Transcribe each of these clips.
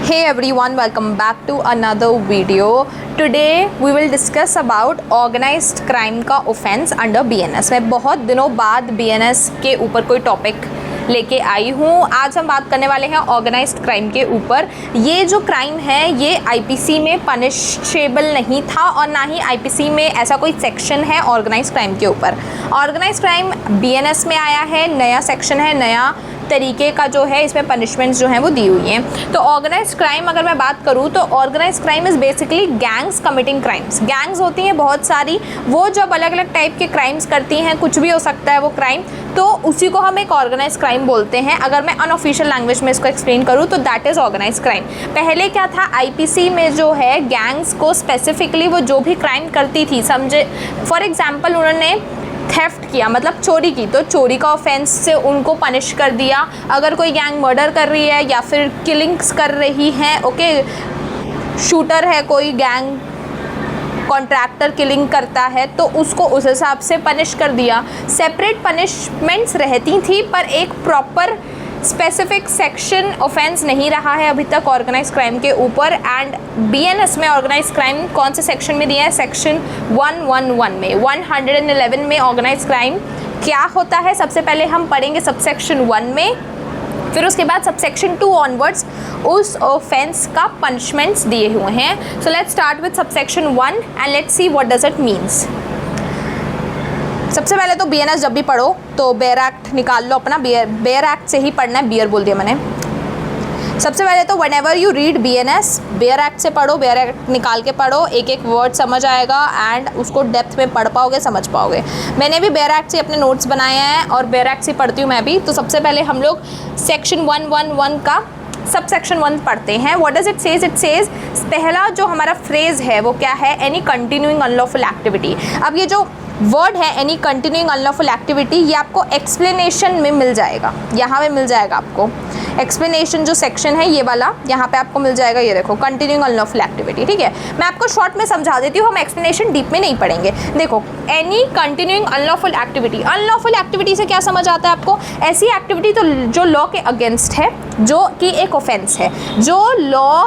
Hey everyone, welcome back to another video. Today we will discuss about organized crime का offense under BNS. मैं बहुत दिनों बाद BNS के ऊपर कोई टॉपिक लेके आई हूँ। आज हम बात करने वाले हैं ऑर्गेनाइज्ड क्राइम के ऊपर। ये जो क्राइम है ये आईपीसी में पनिशेबल नहीं था और ना ही आईपीसी में ऐसा कोई सेक्शन है ऑर्गेनाइज्ड क्राइम के ऊपर। ऑर्गेनाइज्ड क्राइम बीएनएस में आया है, नया सेक्शन है, नया तरीके का जो है इसमें पनिशमेंट्स जो हैं वो दी हुई हैं। तो ऑर्गेनाइज्ड क्राइम अगर मैं बात करूँ तो organised crime is basically gangs committing crimes. Gangs होती हैं बहुत सारी, वो जब अलग अलग टाइप के क्राइम्स करती हैं, कुछ भी हो सकता है वो क्राइम, तो उसी को हम एक ऑर्गेनाइज्ड क्राइम बोलते हैं। अगर मैं अनऑफिशियल लैंग्वेज में इसको एक्सप्लेन करूँ तो दैट इज़ ऑर्गेनाइज्ड क्राइम। पहले क्या था, आईपीसी में जो है गैंग्स को स्पेसिफिकली वो जो भी क्राइम करती थी, समझे फॉर एग्जाम्पल उन्होंने थेफ्ट किया मतलब चोरी की, तो चोरी का ऑफेंस से उनको पनिश कर दिया। अगर कोई गैंग मर्डर कर रही है या फिर किलिंग्स कर रही है, ओके, शूटर है कोई गैंग, कॉन्ट्रैक्टर किलिंग करता है, तो उसको उस हिसाब से पनिश कर दिया। सेपरेट पनिशमेंट्स रहती थी पर एक प्रॉपर स्पेसिफिक सेक्शन ऑफेंस नहीं रहा है अभी तक ऑर्गेनाइज्ड क्राइम के ऊपर। एंड बीएनएस में ऑर्गेनाइज्ड क्राइम कौन से सेक्शन में दिया है? सेक्शन 111 में, 111 में ऑर्गेनाइज्ड क्राइम क्या होता है सबसे पहले हम पढ़ेंगे सबसेक्शन 1 में, फिर उसके बाद सबसेक्शन 2 ऑनवर्ड्स उस ऑफेंस का पनिशमेंट्स दिए हुए हैं। So let's start with subsection 1 and let's see what does it means. सबसे पहले तो बीएनएस जब भी पढ़ो तो बेयर एक्ट निकाल लो अपना, बेयर एक्ट से ही पढ़ना है, बियर बोल दिया मैंने। सबसे पहले तो whenever you read BNS, bare act से पढ़ो, बेयर एक्ट निकाल के पढ़ो, एक एक वर्ड समझ आएगा एंड उसको डेप्थ में पढ़ पाओगे, समझ पाओगे। मैंने भी बेयर एक्ट से अपने नोट्स बनाए हैं और बेयर एक्ट से पढ़ती हूँ मैं भी। तो सबसे पहले हम लोग सेक्शन 111 का सब सेक्शन 1 पढ़ते हैं। What does it says? It says पहला जो हमारा फ्रेज है वो क्या है? Any continuing unlawful activity. अब ये जो वर्ड है एनी कंटिन्यूइंग अनलॉफुल एक्टिविटी, ये आपको एक्सप्लेनेशन में मिल जाएगा, यहाँ पे मिल जाएगा आपको एक्सप्लेनेशन जो सेक्शन है ये वाला, यहाँ पे आपको मिल जाएगा। ये देखो कंटिन्यूइंग अनलॉफुल एक्टिविटी, ठीक है। मैं आपको शॉर्ट में समझा देती हूँ, हम एक्सप्लेनेशन डीप में नहीं पढ़ेंगे। देखो any continuing unlawful activity, unlawful activity से क्या समझ आता है आपको? ऐसी एक्टिविटी तो जो लॉ के अगेंस्ट है, जो कि एक ऑफेंस है, जो लॉ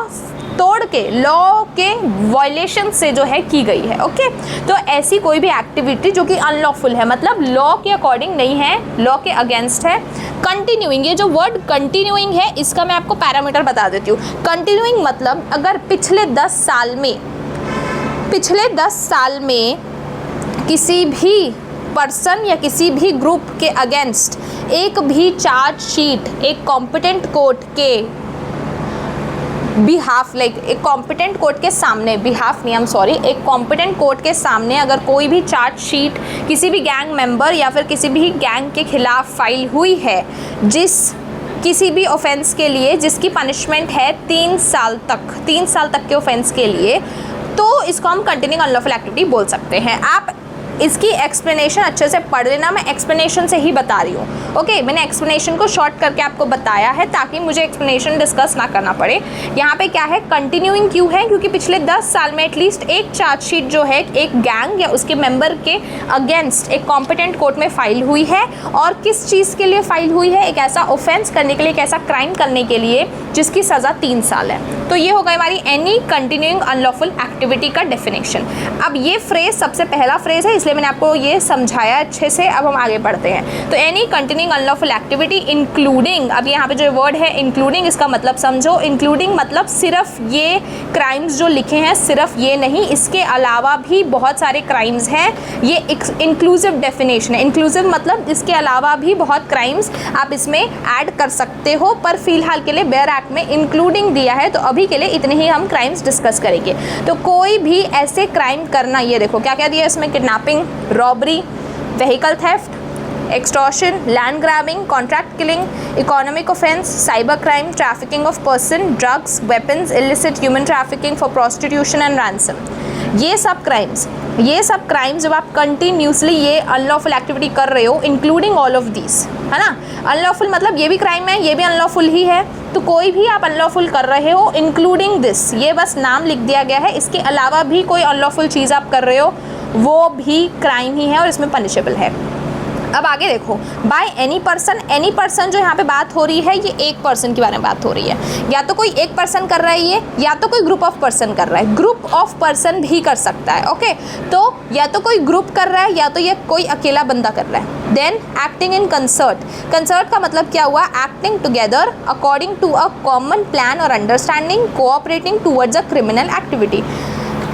तोड़ के, लॉ के वायलेशन से जो है की गई है, ओके। तो ऐसी कोई भी एक्टिविटी जो कि अनलॉफुल है, मतलब लॉ के अकॉर्डिंग नहीं है, लॉ के अगेंस्ट है। कंटिन्यूइंग, ये जो वर्ड कंटिन्यूइंग है इसका मैं आपको पैरामीटर बता देती हूँ। कंटिन्यूइंग मतलब अगर पिछले 10 साल में किसी भी पर्सन या किसी भी ग्रुप के अगेंस्ट एक भी चार्जशीट एक कॉम्पिटेंट कोर्ट के बिहाफ, लाइक एक कॉम्पिटेंट कोर्ट के सामने, बिहाफ नहीं, एक कॉम्पिटेंट कोर्ट के सामने अगर कोई भी चार्जशीट किसी भी गैंग मेंबर या फिर किसी भी गैंग के खिलाफ फाइल हुई है, किसी भी ऑफेंस के लिए जिसकी पनिशमेंट है 3 साल तक के ऑफेंस के लिए, तो इसको हम कंटिन्यूइंग अनलॉफुल एक्टिविटी बोल सकते हैं। आप इसकी एक्सप्लेनेशन अच्छे से पढ़ लेना, मैं एक्सप्लेनेशन से ही बता रही हूँ, ओके। मैंने एक्सप्लेनेशन को शॉर्ट करके आपको बताया है ताकि मुझे एक्सप्लेनेशन डिस्कस ना करना पड़े। यहाँ पे क्या है, कंटिन्यूइंग क्यों है? क्योंकि पिछले 10 साल में एटलीस्ट एक चार्जशीट जो है एक गैंग या उसके मेंबर के अगेंस्ट एक कॉम्पिटेंट कोर्ट में फाइल हुई है। और किस चीज़ के लिए फाइल हुई है? एक ऐसा ऑफेंस करने के लिए, एक ऐसा क्राइम करने के लिए जिसकी सज़ा 3 साल है। तो ये हो गई हमारी एनी कंटिन्यूइंग अनलॉफुल एक्टिविटी का डेफिनेशन। अब ये फ्रेज सबसे पहला फ्रेज है, इसलिए मैंने आपको ये समझाया अच्छे से। अब हम आगे बढ़ते हैं। तो any continuing unlawful activity including, अब यहाँ पे जो वर्ड है इंक्लूडिंग, इसका मतलब समझो। इंक्लूडिंग मतलब सिर्फ ये क्राइम्स जो लिखे हैं सिर्फ ये नहीं, इसके अलावा भी बहुत सारे क्राइम्स हैं। ये इंक्लूसिव डेफिनेशन है। इंक्लूसिव मतलब इसके अलावा भी बहुत क्राइम्स आप इसमें ऐड कर सकते हो, पर फिलहाल के लिए बेयर एक्ट में इंक्लूडिंग दिया है, तो अभी के लिए इतने ही हम क्राइम्स डिस्कस करेंगे। तो कोई भी ऐसे क्राइम करना, ये देखो क्या क्या दिया है इसमें, kidnapping, robbery, vehicle theft, extortion, land grabbing, contract killing, economic offence, cyber crime, trafficking of person, drugs, weapons, illicit human trafficking for prostitution and ransom. ये सब क्राइम्स जब आप कंटिन्यूसली ये अनलॉफुल एक्टिविटी कर रहे हो, इंक्लूडिंग ऑल ऑफ दीज, है ना। अनलॉफुल मतलब ये भी क्राइम है, ये भी अनलॉफुल ही है। तो कोई भी आप अनलॉफुल कर रहे हो इंक्लूडिंग दिस, ये बस नाम लिख दिया गया है, इसके अलावा भी कोई अनलॉफुल चीज़ आप कर रहे हो वो भी क्राइम ही है और इसमें पनिशेबल है। अब आगे देखो, बाय एनी पर्सन जो यहाँ पे बात हो रही है ये एक पर्सन के बारे में बात हो रही है। या तो कोई एक पर्सन कर रहा है ये, या तो कोई ग्रुप ऑफ पर्सन कर रहा है। ग्रुप ऑफ पर्सन भी कर सकता है, ओके। तो या तो कोई ग्रुप कर रहा है या तो ये कोई अकेला बंदा कर रहा है। देन एक्टिंग इन कंसर्ट का मतलब क्या हुआ? Acting together according to a common plan और understanding, cooperating towards a criminal activity.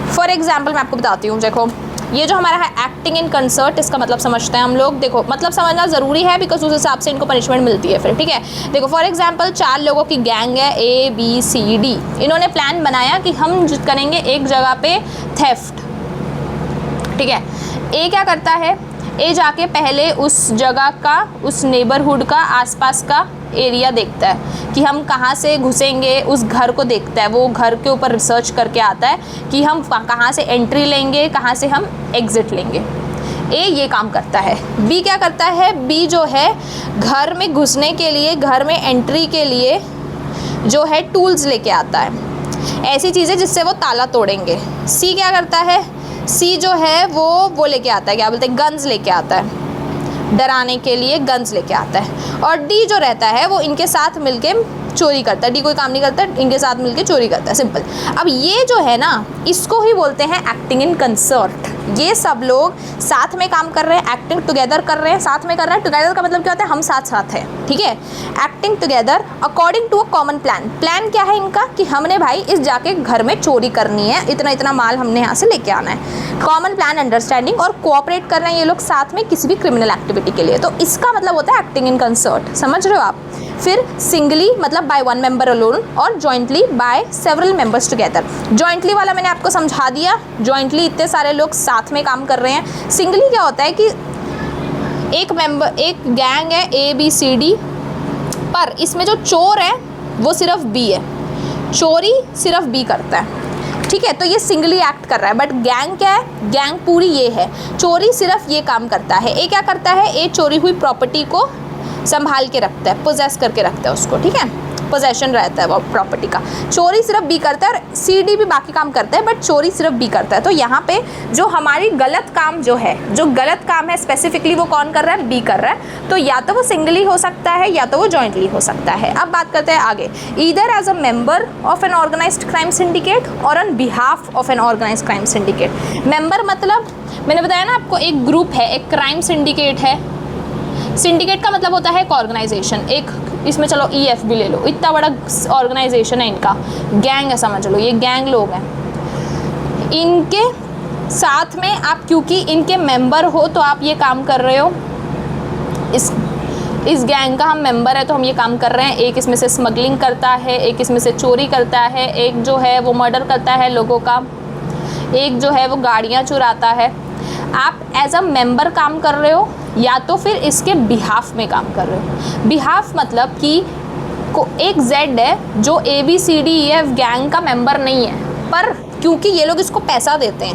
For example मैं आपको बताती हूँ, देखो ये जो हमारा है एक्टिंग इन कंसर्ट, इसका मतलब समझते हैं हम लोग। देखो मतलब समझना ज़रूरी है बिकॉज उस हिसाब से इनको पनिशमेंट मिलती है फिर, ठीक है। देखो फॉर एग्जांपल 4 लोगों की गैंग है ABCD। इन्होंने प्लान बनाया कि हम करेंगे एक जगह पे थेफ्ट, ठीक है। ए क्या करता है? ए जाके पहले उस जगह का, उस नेबरहुड का, आसपास का एरिया देखता है कि हम कहाँ से घुसेंगे, उस घर को देखता है। वो घर के ऊपर रिसर्च करके आता है कि हम कहाँ से एंट्री लेंगे, कहाँ से हम एग्ज़िट लेंगे। ए ये काम करता है। बी क्या करता है? बी जो है घर में घुसने के लिए, घर में एंट्री के लिए जो है टूल्स लेके आता है, ऐसी चीज़ें जिससे वो ताला तोड़ेंगे। सी क्या करता है? सी जो है वो लेके आता है, क्या बोलते हैं, गन्स लेके आता है, डराने के लिए गन्स लेके आता है। और डी जो रहता है वो इनके साथ मिलके चोरी करता है। डी कोई काम नहीं करता, इनके साथ मिलके चोरी करता है, सिंपल। अब ये जो है ना, इसको ही बोलते हैं एक्टिंग इन कंसर्ट। ये सब लोग साथ में काम कर रहे हैं, एक्टिंग टुगेदर कर रहे हैं, साथ में कर रहे हैं। टुगेदर का मतलब क्या होता है? हम साथ साथ हैं, ठीक है। Acting together according to a common plan. Plan क्या है इनका? कि हमने भाई इस जाके घर में चोरी करनी है, इतना इतना माल हमने यहाँ से लेके आना है। कॉमन प्लान, अंडरस्टैंडिंग, और कोऑपरेट कर रहे हैं ये लोग साथ में किसी भी क्रिमिनल एक्टिविटी के लिए। तो इसका मतलब होता है एक्टिंग इन कंसर्ट, समझ रहे हो आप। फिर सिंगली मतलब बाय वन मेंबर अलोन, और jointly by several members together. Jointly वाला मैंने आपको समझा दिया, जॉइंटली इतने सारे लोग साथ में काम कर रहे हैं। सिंगली क्या होता है कि एक गैंग है ABCD, पर इसमें जो चोर है वो सिर्फ B है, चोरी सिर्फ B करता है, ठीक है। तो ये सिंगली एक्ट कर रहा है, बट गैंग क्या है? गैंग पूरी ये है, चोरी सिर्फ ये काम करता है। ए क्या करता है? ए चोरी हुई प्रॉपर्टी को संभाल के रखता है, पोजेस करके रखता है उसको, ठीक है, पोजेशन रहता है वो प्रॉपर्टी का। चोरी सिर्फ बी करता है, और CD भी बाकी काम करता है, बट चोरी सिर्फ बी करता है। तो यहाँ पे जो हमारी गलत काम जो गलत काम है स्पेसिफिकली वो कौन कर रहा है? बी कर रहा है। तो या तो वो सिंगली हो सकता है या तो वो जॉइंटली हो सकता है। अब बात करते हैं आगे, either as a member of an organised crime syndicate और on behalf of an organised crime syndicate. Member मतलब मैंने बताया ना आपको, एक ग्रुप है, एक क्राइम सिंडिकेट है। सिंडिकेट का मतलब होता है एक ऑर्गेनाइजेशन, एक, इसमें चलो EF भी ले लो, इतना बड़ा ऑर्गेनाइजेशन है इनका, गैंग है समझ लो, ये गैंग लोग हैं। इनके साथ में आप क्योंकि इनके मेंबर हो तो आप ये काम कर रहे हो। इस गैंग का हम मेंबर है तो हम ये काम कर रहे हैं। एक इसमें से स्मगलिंग करता है, एक इसमें से चोरी करता है, एक जो है वो मर्डर करता है लोगों का, एक जो है वो गाड़ियाँ चुराता है। आप एज अ मेंबर काम कर रहे हो या तो फिर इसके बिहाफ में काम कर रहे हो। बिहाफ मतलब कि एक Z है जो ABCDEF गैंग का मेंबर नहीं है, पर क्योंकि ये लोग इसको पैसा देते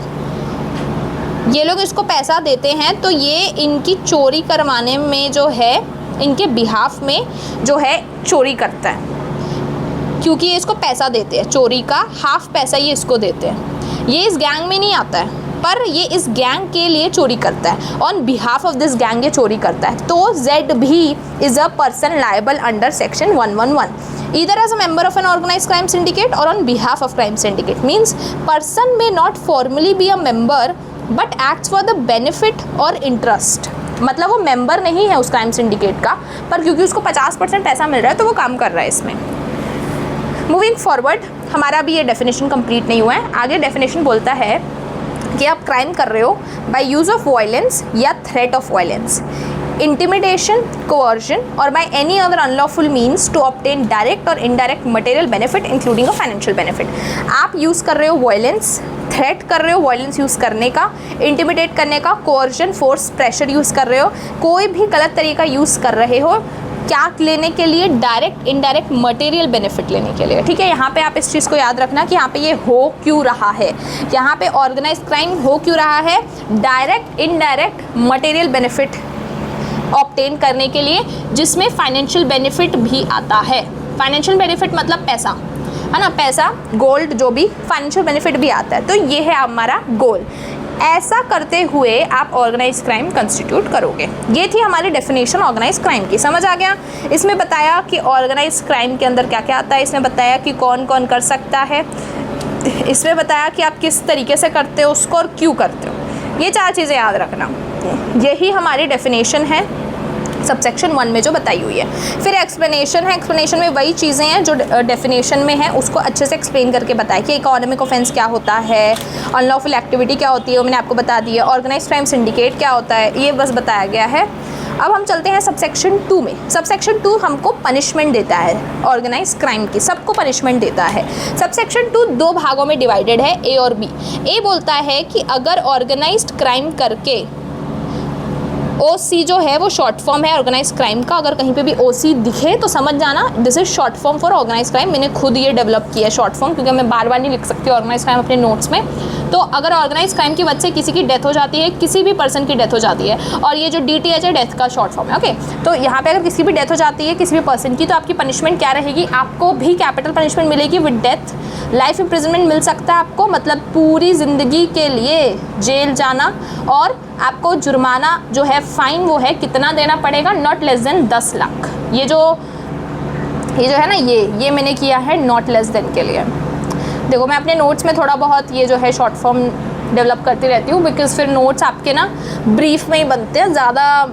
हैं, तो ये इनकी चोरी करवाने में जो है इनके बिहाफ में जो है चोरी करता है, क्योंकि ये इसको पैसा देते हैं। चोरी का हाफ पैसा ये इसको देते हैं। ये इस गैंग में नहीं आता है, पर ये इस गैंग के लिए चोरी करता है, on behalf of this gang ये चोरी करता है। तो Z भी is a person liable under section 111, either as a member of an organised crime syndicate और on behalf of crime syndicate. Means person may not formally be a member but acts for the benefit और interest. मतलब वो member नहीं है उस crime syndicate का, पर क्योंकि उसको 50% पैसा मिल रहा है तो वो काम कर रहा है इसमें। मूविंग फॉरवर्ड, हमारा भी ये डेफिनेशन कंप्लीट नहीं हुआ है। आगे डेफिनेशन बोलता है कि आप क्राइम कर रहे हो बाय यूज़ ऑफ वायलेंस या threat of violence, intimidation, coercion और by any other unlawful means to obtain direct और indirect material benefit including a financial benefit. आप यूज़ कर रहे हो वायलेंस, थ्रेट कर रहे हो वायलेंस यूज़ करने का, इंटिमिडेट करने का, कोअर्जन फोर्स प्रेशर यूज़ कर रहे हो, कोई भी गलत तरीका यूज़ कर रहे हो, क्या लेने के लिए? डायरेक्ट इनडायरेक्ट मटेरियल बेनिफिट लेने के लिए, ठीक है। यहाँ पे आप इस चीज़ को याद रखना कि यहाँ पे ये हो क्यों रहा है, यहाँ पे ऑर्गेनाइज क्राइम हो क्यों रहा है? Direct indirect material benefit obtain करने के लिए, जिसमें फाइनेंशियल बेनिफिट भी आता है। फाइनेंशियल बेनिफिट मतलब पैसा, है ना, पैसा, गोल्ड, जो भी फाइनेंशियल बेनिफिट भी आता है। तो ये है हमारा गोल। ऐसा करते हुए आप ऑर्गेनाइज क्राइम कंस्टिट्यूट करोगे। ये थी हमारी डेफिनेशन ऑर्गेनाइज क्राइम की, समझ आ गया। इसमें बताया कि ऑर्गेनाइज क्राइम के अंदर क्या क्या आता है, इसमें बताया कि कौन कौन कर सकता है, इसमें बताया कि आप किस तरीके से करते हो उसको और क्यों करते हो। ये 4 चीज़ें याद रखना। यही हमारी डेफिनेशन है सबसेक्शन 1 में जो बताई हुई है। फिर एक्सप्लेनेशन है, एक्सप्लेनेशन में वही चीज़ें हैं जो डेफिनेशन में है, उसको अच्छे से एक्सप्लेन करके बताया कि इकोनॉमिक ऑफेंस क्या होता है, अनलॉफुल एक्टिविटी क्या होती है, वो मैंने आपको बता दी है, ऑर्गेनाइज क्राइम सिंडिकेट क्या होता है, ये बस बताया गया है। अब हम चलते हैं सबसेक्शन 2 में। सबसेक्शन 2 हमको पनिशमेंट देता है ऑर्गेनाइज क्राइम की, सबको पनिशमेंट देता है। सबसेक्शन 2 2 भागों में डिवाइडेड है, ए और बी। ए बोलता है कि अगर ऑर्गेनाइज्ड क्राइम करके OC जो है वो शॉर्ट फॉर्म है ऑर्गेनाइज क्राइम का, अगर कहीं पे भी OC दिखे तो समझ जाना this is short form for organise crime. मैंने खुद ये डेवलप किया है शॉर्ट फॉर्म, क्योंकि मैं बार बार नहीं लिख सकती ऑर्गेनाइज क्राइम अपने नोट्स में। तो अगर ऑर्गेनाइज क्राइम की वजह से किसी की डेथ हो जाती है, किसी भी पर्सन की डेथ हो जाती है, और ये जो DTH है डेथ का शॉर्ट फॉर्म है, ओके। तो यहाँ पे अगर किसी भी डेथ हो जाती है किसी भी पर्सन की, तो आपकी पनिशमेंट क्या रहेगी, आपको भी कैपिटल पनिशमेंट मिलेगी विद डेथ। लाइफ इम्प्रिजनमेंट मिल सकता है आपको, मतलब पूरी ज़िंदगी के लिए जेल जाना, और आपको जुर्माना जो है फाइन वो है कितना देना पड़ेगा, नॉट लेस देन 10 लाख। ये जो है ना, ये मैंने किया है नॉट लेस देन के लिए। देखो मैं अपने नोट्स में थोड़ा बहुत ये जो है शॉर्ट फॉर्म डेवलप करती रहती हूँ, बिकॉज फिर नोट्स आपके ना ब्रीफ में ही बनते हैं, ज़्यादा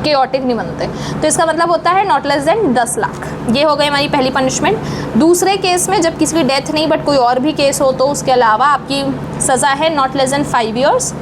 केओटिक नहीं बनते। तो इसका मतलब होता है नॉट लेस देन 10 लाख। ये हो गई हमारी पहली पनिशमेंट। दूसरे केस में जब किसी की डेथ नहीं बट कोई और भी केस हो, तो उसके अलावा आपकी सज़ा है नॉट लेस देन 5 ईयर्स।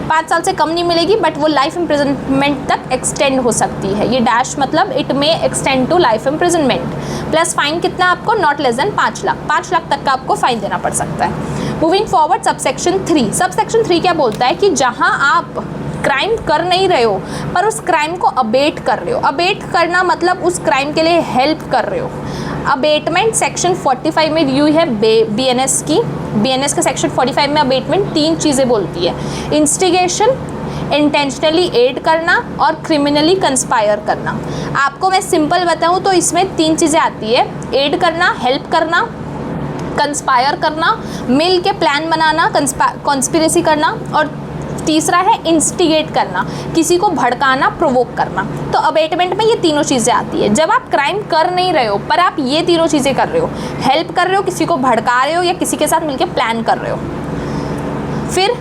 5 साल से कम नहीं मिलेगी, बट वो लाइफ इम्प्रिजनमेंट तक एक्सटेंड हो सकती है। ये डैश मतलब it may extend to life imprisonment. Plus fine कितना आपको, not less than 5 lakh. 5 lakh तक का आपको फाइन देना पड़ सकता है। Moving forward subsection 3। सबसेक्शन 3 क्या बोलता है कि जहाँ आप क्राइम कर नहीं रहे हो पर उस क्राइम को अबेट कर रहे हो। अबेट करना मतलब उस क्राइम के लिए हेल्प कर रहे हो। अबेटमेंट सेक्शन 45 में दी हुई है BNS की। BNS के सेक्शन 45 में अबेटमेंट 3 चीज़ें बोलती है, इंस्टिगेशन, इंटेंशनली एड करना और क्रिमिनली कंस्पायर करना। आपको मैं सिंपल बताऊं तो इसमें 3 चीज़ें आती है, एड करना, हेल्प करना, कंस्पायर करना, मिल के प्लान बनाना, कॉन्स्पिरेसी करना, और तीसरा है इंस्टिगेट करना, किसी को भड़काना, प्रोवोक करना। तो अबेटमेंट में ये तीनों चीज़ें आती है। जब आप क्राइम कर नहीं रहे हो पर आप ये तीनों चीज़ें कर रहे हो, हेल्प कर रहे हो, किसी को भड़का रहे हो, या किसी के साथ मिलकर प्लान कर रहे हो। फिर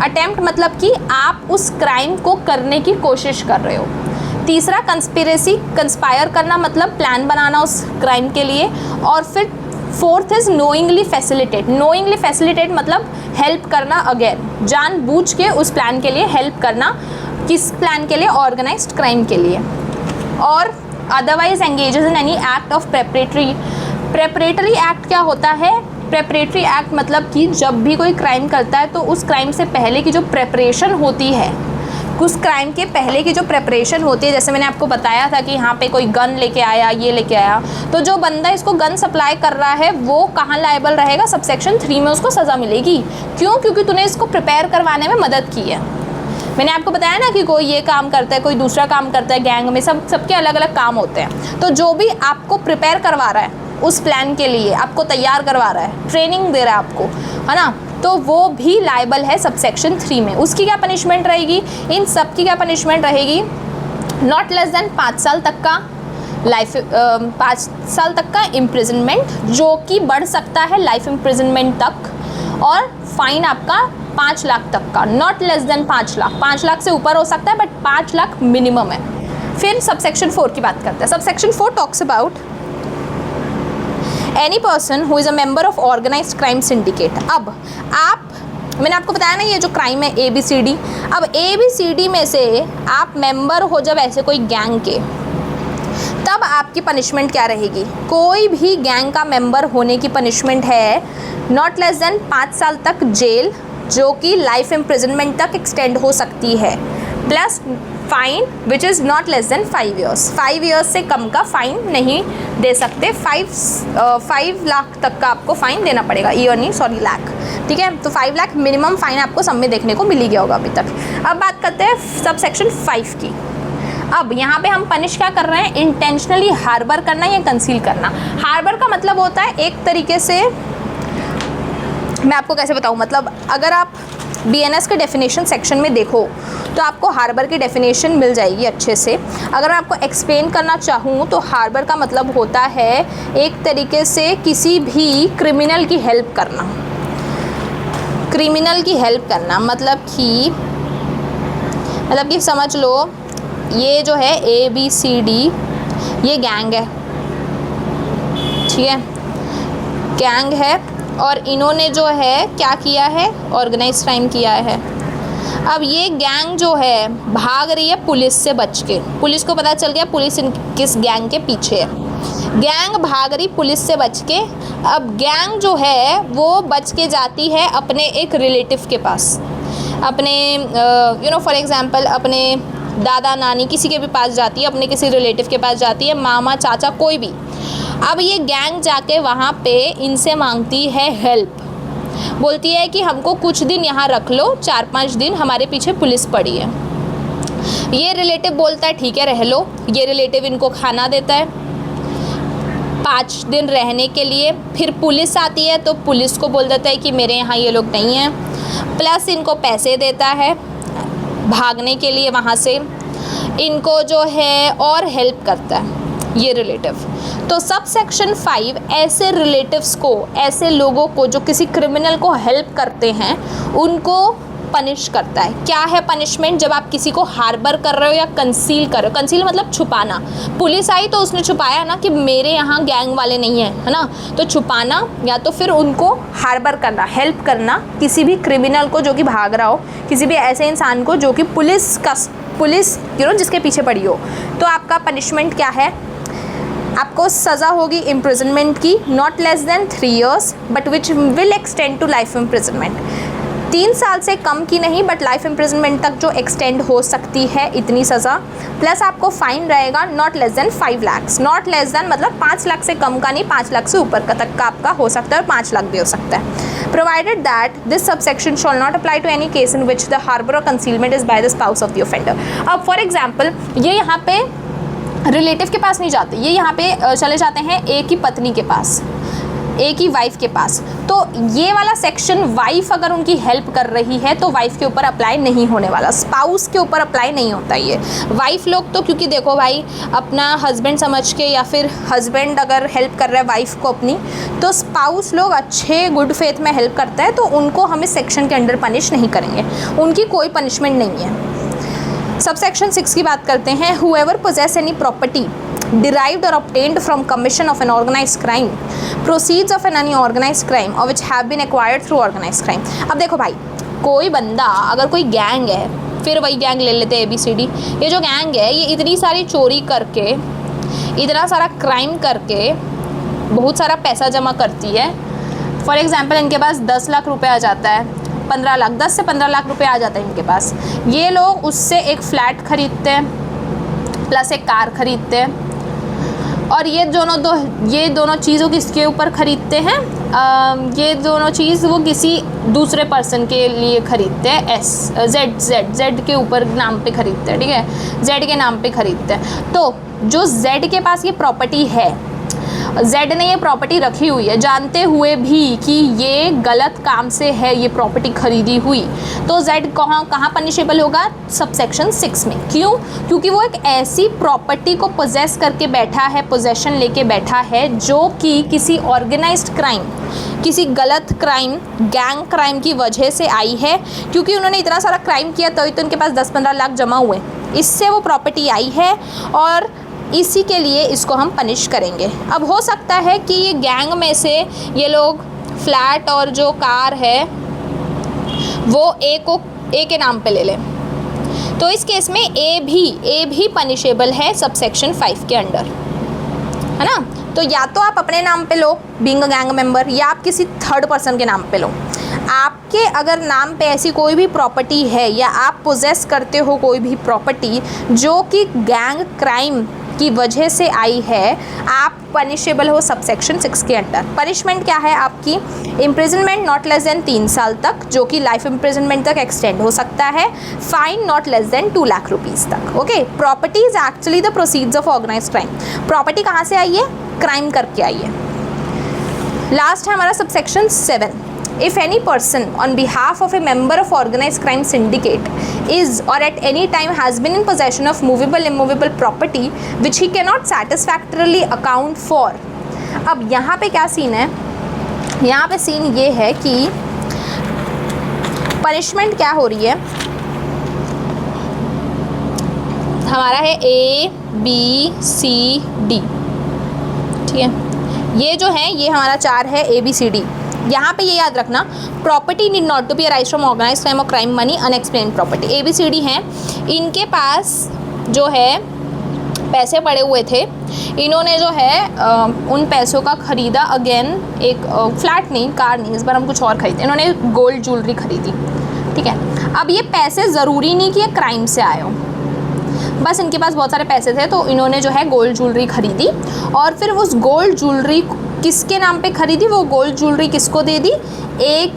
अटेम्प्ट मतलब कि आप उस क्राइम को करने की कोशिश कर रहे हो। तीसरा कंस्पिरेसी, कंस्पायर करना मतलब प्लान बनाना उस क्राइम के लिए। और फिर fourth is knowingly facilitate. Knowingly facilitate मतलब हेल्प करना, अगेन जानबूझ के उस प्लान के लिए हेल्प करना। किस प्लान के लिए, ऑर्गेनाइज्ड क्राइम के लिए। और otherwise engages in any act of preparatory act क्या होता है, प्रेपरेटरी एक्ट मतलब कि जब भी कोई क्राइम करता है तो उस क्राइम से पहले की जो प्रेपरेशन होती है, उस क्राइम के पहले की जो प्रेपरेशन होती है, जैसे मैंने आपको बताया था कि यहाँ पे कोई गन लेके आया, ये लेके आया, तो जो बंदा इसको गन सप्लाई कर रहा है वो कहाँ लायबल रहेगा, सबसेक्शन 3 में उसको सज़ा मिलेगी। क्यों? क्योंकि तूने इसको प्रिपेयर करवाने में मदद की है। मैंने आपको बताया ना कि कोई ये काम करता है, कोई दूसरा काम करता है, गैंग में सबके अलग अलग काम होते हैं। तो जो भी आपको प्रिपेयर करवा रहा है उस प्लान के लिए, आपको तैयार करवा रहा है, ट्रेनिंग दे रहा है आपको, है ना, तो वो भी लायबल है सबसेक्शन 3 में। उसकी क्या पनिशमेंट रहेगी, इन सब की क्या पनिशमेंट रहेगी, नॉट लेस देन 5 साल तक का 5 साल तक का इम्प्रिजनमेंट, जो कि बढ़ सकता है लाइफ इम्प्रिजनमेंट तक, और फाइन आपका 5 लाख तक का, not less than 5 lakh. 5 lakh से ऊपर हो सकता है बट 5 लाख मिनिमम है। फिर सबसेक्शन 4 की बात करते हैं। Subsection 4 talks about any person who is a member of organised crime syndicate. अब मैंने आपको बताया ना ये जो क्राइम है ABCD, अब ABCD में से आप मेंबर हो जब ऐसे कोई गैंग के, तब आपकी पनिशमेंट क्या रहेगी। कोई भी गैंग का मेंबर होने की पनिशमेंट है नॉट लेस देन 5 साल तक जेल, जो कि लाइफ इम्प्रिजनमेंट तक एक्सटेंड हो सकती है, plus fine which is not less than 5 years. 5 years से कम का फाइन नहीं दे सकते। 5 लाख तक का आपको फाइन देना पड़ेगा, ईयर नहीं सॉरी लाख, ठीक है। तो 5 लाख मिनिमम फाइन आपको सब में देखने को मिल ही गया होगा अभी तक। अब बात करते हैं सबसेक्शन 5 की। अब यहाँ पे हम पनिश क्या कर रहे हैं, इंटेंशनली हार्बर करना या कंसील करना। हार्बर का मतलब होता है एक तरीके से, मैं आपको कैसे बताऊँ, मतलब अगर आप BNS के डेफिनेशन सेक्शन में देखो तो आपको हार्बर की डेफिनेशन मिल जाएगी अच्छे से। अगर मैं आपको एक्सप्लेन करना चाहूँ तो हार्बर का मतलब होता है एक तरीके से किसी भी क्रिमिनल की हेल्प करना। क्रिमिनल की हेल्प करना मतलब कि समझ लो ये जो है ABCD ये गैंग है, ठीक है, गैंग है और इन्होंने जो है क्या किया है, ऑर्गेनाइज क्राइम किया है। अब ये गैंग जो है भाग रही है पुलिस से बच के, पुलिस को पता चल गया पुलिस किस गैंग के पीछे है, गैंग भाग रही पुलिस से बच के। अब गैंग जो है वो बच के जाती है अपने एक रिलेटिव के पास, अपने फॉर एग्जांपल अपने दादा नानी किसी के भी पास जाती है, अपने किसी रिलेटिव के पास जाती है, मामा चाचा कोई भी। अब ये गैंग जाके वहाँ पे इनसे मांगती है हेल्प, बोलती है कि हमको कुछ दिन यहाँ रख लो, 4-5 दिन हमारे पीछे पुलिस पड़ी है। ये रिलेटिव बोलता है ठीक है रह लो। ये रिलेटिव इनको खाना देता है 5 दिन रहने के लिए। फिर पुलिस आती है तो पुलिस को बोल देता है कि मेरे यहाँ ये लोग नहीं हैं, प्लस इनको पैसे देता है भागने के लिए वहाँ से, इनको जो है और हेल्प करता है ये रिलेटिव। तो सब सेक्शन 5 ऐसे रिलेटिव्स को, ऐसे लोगों को जो किसी क्रिमिनल को हेल्प करते हैं उनको पनिश करता है। क्या है पनिशमेंट? जब आप किसी को हार्बर कर रहे हो या कंसील कर रहे हो, कंसील मतलब छुपाना, पुलिस आई तो उसने छुपाया ना कि मेरे यहाँ गैंग वाले नहीं हैं, है ना, तो छुपाना या तो फिर उनको हार्बर करना, हेल्प करना किसी भी क्रिमिनल को जो कि भाग रहा हो, किसी भी ऐसे इंसान को जो कि पुलिस जिसके पीछे पड़ी हो। तो आपका पनिशमेंट क्या है? आपको सज़ा होगी इम्प्रिजनमेंट की, not less than 3 years but which will extend to life imprisonment. 3 साल से कम की नहीं बट लाइफ इम्प्रिजनमेंट तक जो एक्सटेंड हो सकती है इतनी सज़ा। प्लस आपको फाइन रहेगा not less than 5 lakhs। Not less then मतलब 5 लाख से कम का नहीं, 5 लाख से ऊपर का तक का आपका हो सकता है और 5 लाख भी हो सकता है। Provided that this subsection shall not apply to any case in which the harbour और concealment is by the spouse of the offender. अब फॉर एग्जाम्पल ये यहाँ पे रिलेटिव के पास नहीं जाते, ये यहाँ पे चले जाते हैं एक ही पत्नी के पास, एक ही वाइफ के पास। तो ये वाला सेक्शन वाइफ अगर उनकी हेल्प कर रही है तो वाइफ के ऊपर अप्लाई नहीं होने वाला, स्पाउस के ऊपर अप्लाई नहीं होता ये। वाइफ लोग तो क्योंकि देखो भाई अपना हस्बैंड समझ के या फिर हस्बैंड अगर हेल्प कर रहा है वाइफ को अपनी, तो स्पाउस लोग अच्छे गुड फेथ में हेल्प करता है तो उनको हम इस सेक्शन के अंडर पनिश नहीं करेंगे, उनकी कोई पनिशमेंट नहीं है। सबसेक्शन 6 की बात करते हैं। Whoever possess any property derived or obtained from commission of an organized crime, proceeds of an unorganized crime or which have been acquired through organized crime। अब देखो भाई कोई बंदा अगर कोई गैंग है, फिर वही गैंग ले लेते हैं ABCD, ये जो गैंग है ये इतनी सारी चोरी करके, इतना सारा क्राइम करके बहुत सारा पैसा जमा करती है। फॉर एग्जाम्पल इनके पास 10 लाख रुपए आ जाता है, 15 लाख 10 से 15 लाख रुपए आ जाता है इनके पास। ये लोग उससे एक फ्लैट खरीदते हैं प्लस एक कार खरीदते हैं और ये दोनों चीज़ों किसके ऊपर खरीदते हैं? ये दोनों चीज़ वो किसी दूसरे पर्सन के लिए खरीदते हैं, जेड के ऊपर नाम पे खरीदते हैं, ठीक है, जेड के नाम पे खरीदते हैं। तो जो जेड के पास ये प्रॉपर्टी है, जेड ने ये प्रॉपर्टी रखी हुई है जानते हुए भी कि ये गलत काम से है ये प्रॉपर्टी खरीदी हुई, तो जेड कहाँ पनिशेबल होगा? सबसेक्शन 6 में। क्यों? क्योंकि वो एक ऐसी प्रॉपर्टी को पोजेस करके बैठा है, पोजेशन लेके बैठा है जो कि किसी ऑर्गेनाइज्ड क्राइम, किसी गलत क्राइम, गैंग क्राइम की वजह से आई है। क्योंकि उन्होंने इतना सारा क्राइम किया तो उनके पास 10-15 लाख जमा हुए, इससे वो प्रॉपर्टी आई है और इसी के लिए इसको हम पनिश करेंगे। अब हो सकता है कि ये गैंग में से ये लोग फ्लैट और जो कार है वो ए के नाम पे ले लें, तो इस केस में ए भी पनिशेबल है सबसेक्शन 5 के अंडर, है ना। तो या तो आप अपने नाम पे लो बीइंग अ गैंग मेंबर, या आप किसी थर्ड पर्सन के नाम पे लो। आपके अगर नाम पे ऐसी कोई भी प्रॉपर्टी है या आप पोजेस करते हो कोई भी प्रॉपर्टी जो कि गैंग क्राइम की वजह से आई है, आप पनिशेबल हो सबसेक्शन 6 के अंडर। पनिशमेंट क्या है आपकी? इम्प्रिजनमेंट नॉट लेस देन 3 साल तक, जो कि लाइफ इम्प्रिजनमेंट तक एक्सटेंड हो सकता है। Fine not less than 2 lakh rupees तक। Okay, property is actually the proceeds of organised crime. Property कहाँ से आई है? क्राइम करके आई है। लास्ट है हमारा subsection 7। if any person on behalf of a member of organized crime syndicate is or at any time has been in possession of movable immovable property which he cannot satisfactorily account for। अब यहाँ पे क्या scene है, यहाँ पे scene ये है कि पनिशमेंट क्या हो रही है, हमारा है A B C D, ठीक है, ये जो है ये हमारा 4 है A B C D। यहाँ पे ये याद रखना, property need not to be arise from organise crime और crime money unexplain property. ABCD हैं, इनके पास जो है पैसे पड़े हुए थे, इन्होंने जो है उन पैसों का ख़रीदा अगेन, एक फ्लैट नहीं, कार नहीं, इस बार हम कुछ और खरीदे, इन्होंने गोल्ड ज्वेलरी खरीदी, ठीक है। अब ये पैसे ज़रूरी नहीं कि ये क्राइम से आए हो, बस इनके पास बहुत सारे पैसे थे तो इन्होंने जो है गोल्ड ज्वेलरी खरीदी और फिर उस गोल्ड ज्वेलरी किसके नाम पे खरीदी, वो गोल्ड ज्वेलरी किसको दे दी, ए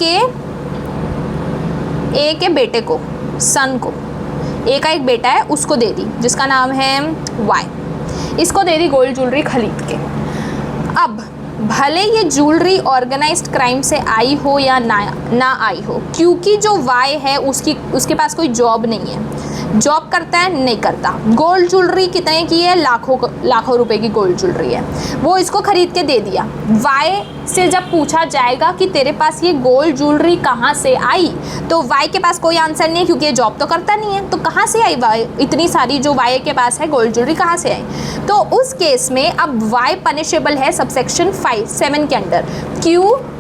के बेटे को, सन को, ए का एक बेटा है उसको दे दी जिसका नाम है वाई, इसको दे दी गोल्ड ज्वेलरी खरीद के। अब भले ये ज्वेलरी ऑर्गेनाइज्ड क्राइम से आई हो या ना आई हो, क्योंकि जो वाई है उसके पास कोई जॉब नहीं है, जॉब करता है नहीं करता, गोल्ड ज्वेलरी कितने की है, लाखों रुपए की गोल्ड ज्वेलरी है, वो इसको खरीद के दे दिया। वाई से जब पूछा जाएगा कि तेरे पास ये गोल्ड ज्वेलरी कहाँ से आई, तो वाई के पास कोई आंसर नहीं है क्योंकि ये जॉब तो करता नहीं है, तो कहाँ से आई वाई, इतनी सारी जो वाई के पास है गोल्ड ज्वेलरी कहाँ से आई। तो उस केस में अब वाई पनिशेबल है सबसेक्शन 7 के अंडर।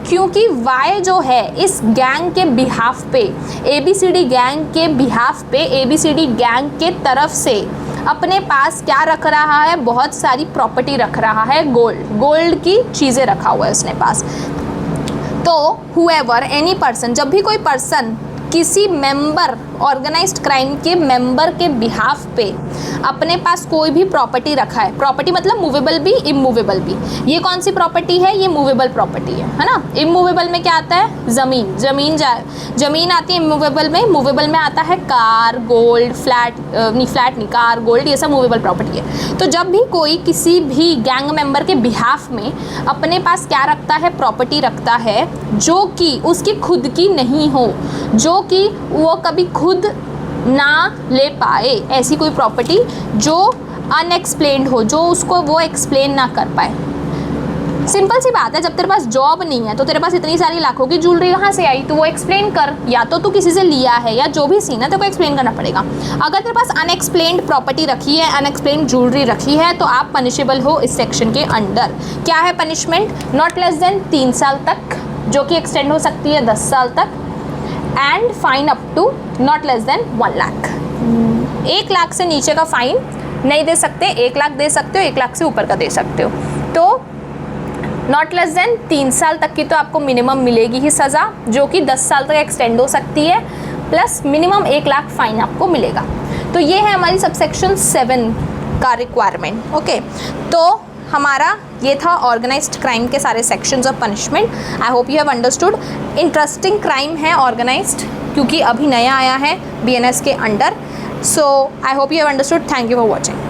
क्योंकि वाई जो है इस गैंग के बिहाफ पे, ABCD गैंग के बिहाफ पे, ABCD गैंग के तरफ से अपने पास क्या रख रहा है, बहुत सारी प्रॉपर्टी रख रहा है, गोल्ड की चीज़ें रखा हुआ है उसने पास। तो हुएवर एनी पर्सन, जब भी कोई पर्सन किसी मेंबर, ऑर्गेनाइज्ड क्राइम के मेंबर के बिहाफ पे अपने पास कोई भी प्रॉपर्टी रखा है, प्रॉपर्टी मतलब मूवेबल भी इमूवेबल भी, ये कौन सी प्रॉपर्टी है, ये मूवेबल प्रॉपर्टी है ना। इमूवेबल में क्या आता है, ज़मीन आती है इमूवेबल में, मूवेबल में आता है कार, गोल्ड, फ्लैट नहीं, कार, गोल्ड, ये सब मूवेबल प्रॉपर्टी है। तो जब भी कोई किसी भी गैंग मेंबर के बिहाफ में अपने पास क्या रखता है, प्रॉपर्टी रखता है जो कि उसकी खुद की नहीं हो, जो कि वो कभी खुद ना ले पाए, ऐसी कोई प्रॉपर्टी जो अनएक्सप्लेन्ड हो, जो उसको वो एक्सप्लेन ना कर पाए। सिंपल सी बात है, जब तेरे पास जॉब नहीं है तो तेरे पास इतनी सारी लाखों की ज्वेलरी कहाँ से आई, तो वो एक्सप्लेन कर, या तो तू किसी से लिया है या जो भी सीन है तेरे को एक्सप्लेन करना पड़ेगा। अगर तेरे पास अनएक्सप्लेन्ड प्रॉपर्टी रखी है, अनएक्सप्लेन्ड ज्वेलरी रखी है, तो आप पनिशेबल हो इस सेक्शन के अंडर। क्या है पनिशमेंट, नॉट लेस देन 3 साल तक, जो कि एक्सटेंड हो सकती है 10 साल तक, and fine up to not less than 1 lakh. 1 lakh से नीचे का फाइन नहीं दे सकते, 1 लाख दे सकते हो, 1 लाख से ऊपर का दे सकते हो। तो नॉट लेस देन 3 साल तक की तो आपको मिनिमम मिलेगी ही सज़ा, जो कि 10 साल तक एक्सटेंड हो सकती है, प्लस मिनिमम 1 लाख फाइन आपको मिलेगा। तो ये है हमारी सबसेक्शन 7 का रिक्वायरमेंट। ओके, तो हमारा ये था ऑर्गेनाइज्ड क्राइम के सारे sections of punishment. I hope you have understood. Interesting crime है ऑर्गेनाइज्ड, क्योंकि अभी नया आया है BNS के under. So I hope you have understood. Thank you for watching.